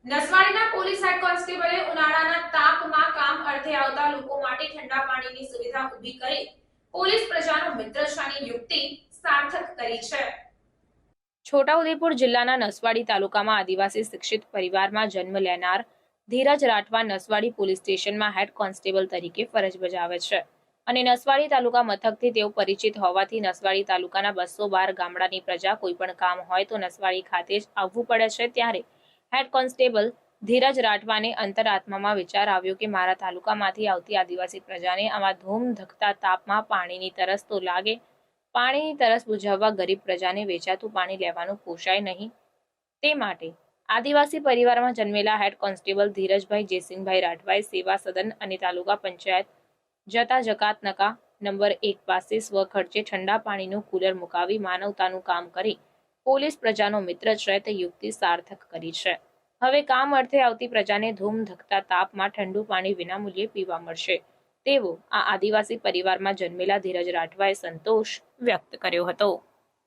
નસવાડીના police હેડ કોન્સ્ટેબલે ઉનાળાના તાપમાં કામ અર્થે આવતા લોકો માટે ઠંડા પાણીની સુવિધા ઊભી કરી પોલીસ પ્રજાનો મિત્ર છાની યુક્તિ સાર્થક કરી છે। છોટાઉદેપુર જિલ્લાના નસવાડી તાલુકામાં આદિવાસી શિક્ષિત પરિવારમાં જન્મ લેનાર ધીરજ રાઠવા નસવાડી પોલીસ સ્ટેશનમાં હેડ કોન્સ્ટેબલ તરીકે ફરજ બજાવે છે અને નસવાડી તાલુકા મથકથી તેઓ પરિચિત હોવાથી નસવાડી તાલુકાના 212 ગામડાની પ્રજા કોઈ પણ કામ હોય તો નસવાડી ખાતે જ આવવું પડે છે। ત્યારે હેડ કોન્સ્ટેબલ ધીરજ રાઠવાને અંતરાત્મામાં વિચાર આવ્યો કે મારા તાલુકામાંથી આવતી આદિવાસી પ્રજાને આવા ધૂમ ધકતા તાપમાં પાણીની તરસ તો લાગે, પાણીની તરસ બુઝાવવા ગરીબ પ્રજાને વેચાતું પાણી લેવાનું પોષાય નહીં। તે માટે આદિવાસી પરિવારમાં જન્મેલા હેડ કોન્સ્ટેબલ ધીરજભાઈ જયસિંહભાઈ રાઠવાએ સેવા સદન અને તાલુકા પંચાયત જતા જકાતનાકા નંબર 1 પાસે સ્વખર્ચે ઠંડા પાણીનું કુલર મુકાવી માનવતાનું કામ કરી પોલીસ પ્રજાનો મિત્ર છે તે યુક્તિ સાર્થક કરી છે। હવે કામ અર્થે આવતી પ્રજાને ધૂમ ધકતા તાપમાં ઠંડુ પાણી વિનામૂલ્યે પીવા મળશે તેવો આ આદિવાસી પરિવારમાં જન્મેલા ધીરજ રાઠવાએ સંતોષ વ્યક્ત કર્યો હતો।